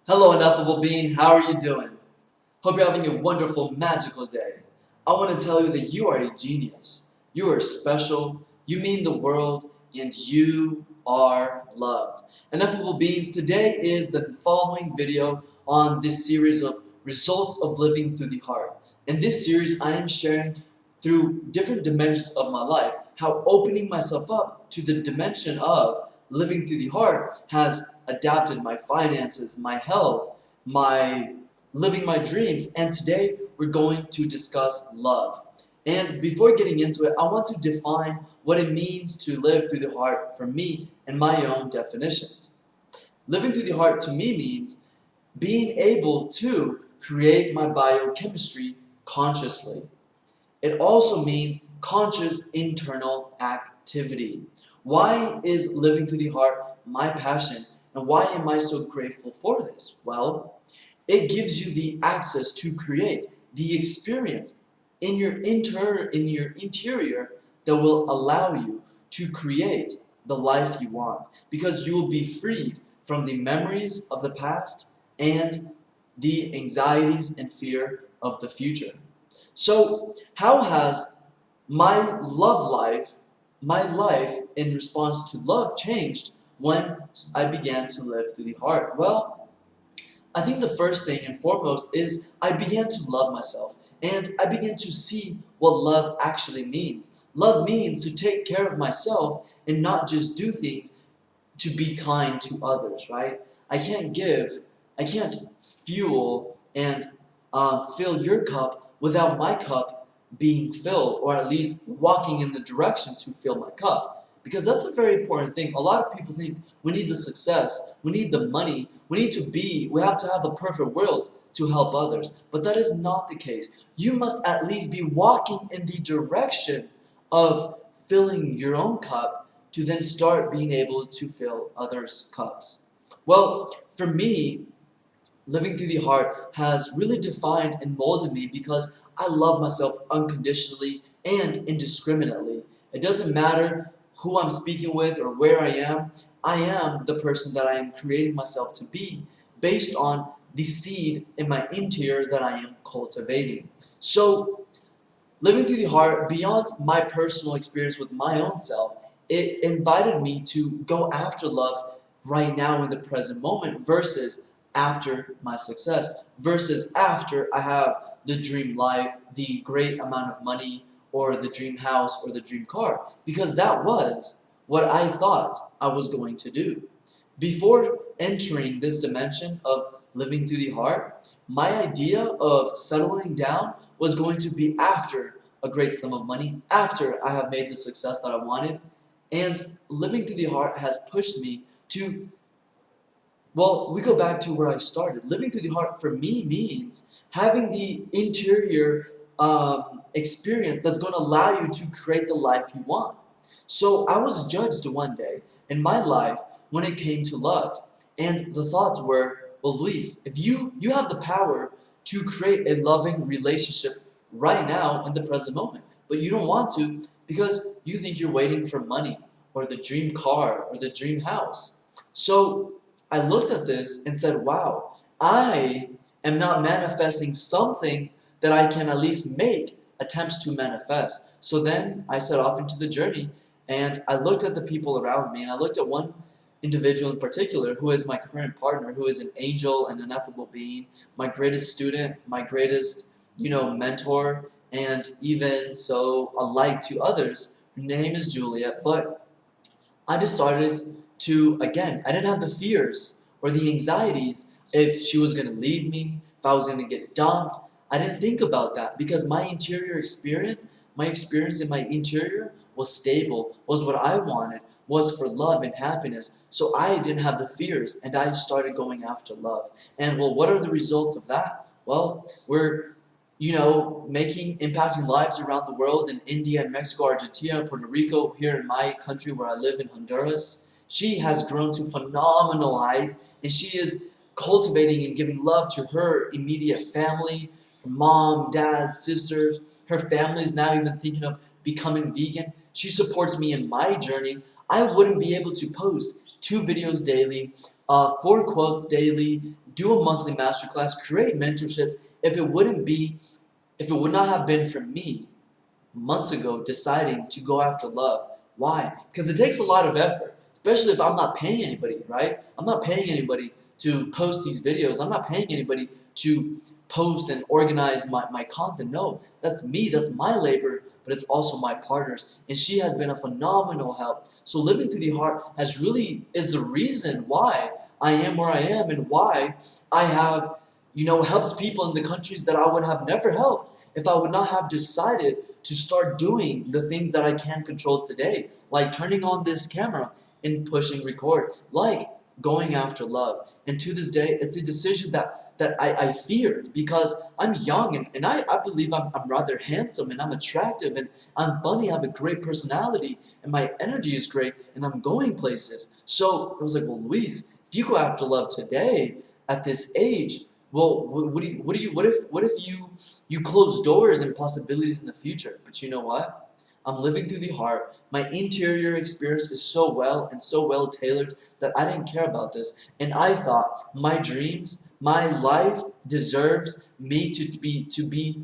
Hello, ineffable being. How are you doing? Hope you're having a wonderful, magical day. I want to tell you that you are a genius. You are special. You mean the world, and you are loved. Ineffable beings, today is the following video on this series of results of living through the heart. In this series, I am sharing through different dimensions of my life how opening myself up to the dimension of living through the heart has adapted my finances, my health, my living my dreams, and today we're going to discuss love. And before getting into it, I want to define what it means to live through the heart for me and my own definitions. Living through the heart to me means being able to create my biochemistry consciously. It also means conscious internal activity. Why is living through the heart my passion, and why am I so grateful for this? Well, it gives you the access to create the experience in your interior that will allow you to create the life you want, because you will be freed from the memories of the past and the anxieties and fear of the future. So, how has my life in response to love changed when I began to live through the heart? Well, I think the first thing and foremost is I began to love myself, and I began to see what love actually means. Love means to take care of myself and not just do things to be kind to others, right? I can't fuel and fill your cup without my cup being filled, or at least walking in the direction to fill my cup. Because that's a very important thing. A lot of people think we need the success, we need the money, we have to have a perfect world to help others. But that is not the case. You must at least be walking in the direction of filling your own cup to then start being able to fill others' cups. Well, for me, living through the heart has really defined and molded me because I love myself unconditionally and indiscriminately. It doesn't matter who I'm speaking with or where I am the person that I am creating myself to be based on the seed in my interior that I am cultivating. So, living through the heart, beyond my personal experience with my own self, it invited me to go after love right now in the present moment versus after my success, versus after I have the dream life, the great amount of money, or the dream house, or the dream car, because that was what I thought I was going to do. Before entering this dimension of living through the heart, my idea of settling down was going to be after a great sum of money, after I have made the success that I wanted. And living through the heart has pushed me to, well, we go back to where I started. Living through the heart for me means having the interior experience that's going to allow you to create the life you want. So I was judged one day in my life when it came to love. And the thoughts were, well, Luis, if you have the power to create a loving relationship right now in the present moment, but you don't want to because you think you're waiting for money or the dream car or the dream house. So I looked at this and said, wow, I am not manifesting something that I can at least make attempts to manifest. So then I set off into the journey, and I looked at the people around me, and I looked at one individual in particular who is my current partner, who is an angel and ineffable being, my greatest student, my greatest, mentor, and even so a light to others. Her name is Juliet, but I decided to, again, I didn't have the fears or the anxieties if she was going to leave me, if I was going to get dumped. I didn't think about that because my experience in my interior was stable, was what I wanted, was for love and happiness. So I didn't have the fears, and I started going after love. And well, what are the results of that? Well, we're impacting lives around the world in India, Mexico, Argentina, Puerto Rico, here in my country where I live in Honduras. She has grown to phenomenal heights, and she is cultivating and giving love to her immediate family, her mom, dad, sisters. Her family is now even thinking of becoming vegan. She supports me in my journey. I wouldn't be able to post 2 videos daily, 4 quotes daily, do a monthly masterclass, create mentorships, if it would not have been for me months ago deciding to go after love. Why? Because it takes a lot of effort, especially if I'm not paying anybody, right? I'm not paying anybody to post these videos. I'm not paying anybody to post and organize my content. No, that's me. That's my labor, but it's also my partner's. And she has been a phenomenal help. So living through the heart is the reason why I am where I am and why I have, helped people in the countries that I would have never helped if I would not have decided to start doing the things that I can control today, like turning on this camera and pushing record, like going after love. And to this day, it's a decision that I feared because I'm young and I believe I'm rather handsome and I'm attractive and I'm funny, I have a great personality and my energy is great and I'm going places. So I was like, well, Luis, if you go after love today at this age, well, what if you close doors and possibilities in the future? But you know what? I'm living through the heart. My interior experience is so well and so well tailored that I didn't care about this. And I thought my dreams, my life deserves me to be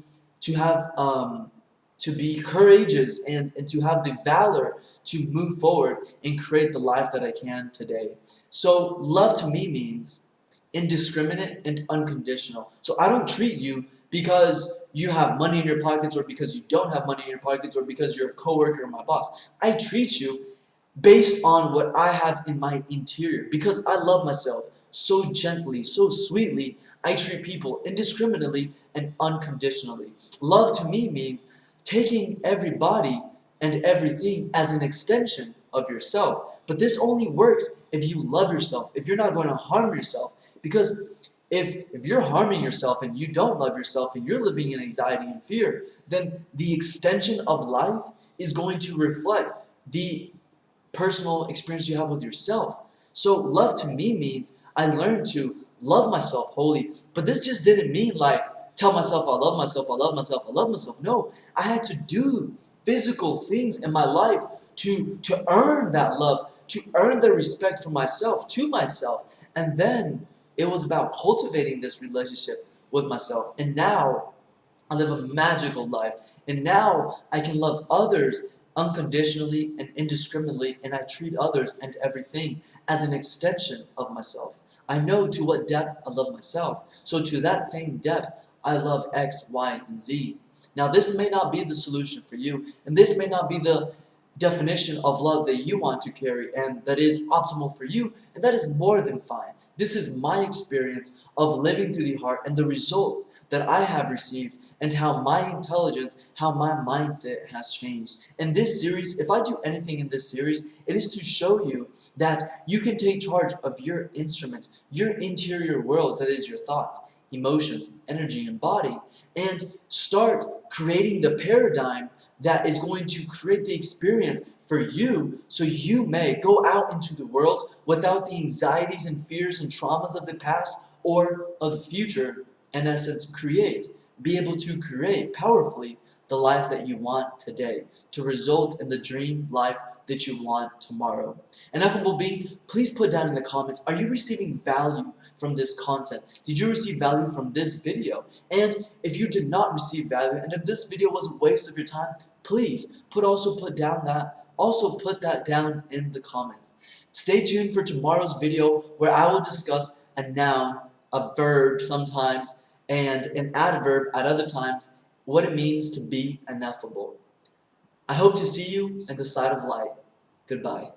courageous and to have the valor to move forward and create the life that I can today. So love to me means indiscriminate and unconditional. So I don't treat you because you have money in your pockets or because you don't have money in your pockets or because you're a coworker or my boss. I treat you based on what I have in my interior because I love myself so gently, so sweetly. I treat people indiscriminately and unconditionally. Love to me means taking everybody and everything as an extension of yourself. But this only works if you love yourself, if you're not going to harm yourself. Because if you're harming yourself and you don't love yourself and you're living in anxiety and fear, then the extension of life is going to reflect the personal experience you have with yourself. So love to me means I learned to love myself wholly. But this just didn't mean like tell myself I love myself, I love myself, I love myself. No, I had to do physical things in my life to earn that love, to earn the respect for myself, to myself. And then it was about cultivating this relationship with myself. And now I live a magical life. And now I can love others unconditionally and indiscriminately, and I treat others and everything as an extension of myself. I know to what depth I love myself. So to that same depth, I love X, Y, and Z. Now this may not be the solution for you, and this may not be the definition of love that you want to carry and that is optimal for you, and that is more than fine. This is my experience of living through the heart and the results that I have received and how my intelligence, how my mindset has changed. In this series, if I do anything in this series, it is to show you that you can take charge of your instruments, your interior world, that is your thoughts, emotions, energy, and body, and start creating the paradigm that is going to create the experience for you so you may go out into the world without the anxieties and fears and traumas of the past or of the future. In essence, be able to create powerfully the life that you want today, to result in the dream life that you want tomorrow. And Ineffable Being, please put down in the comments, are you receiving value from this content? Did you receive value from this video? And if you did not receive value, and if this video was a waste of your time, please also put that down in the comments. Stay tuned for tomorrow's video where I will discuss a noun, a verb sometimes, and an adverb at other times, what it means to be ineffable. I hope to see you in the side of light. Goodbye.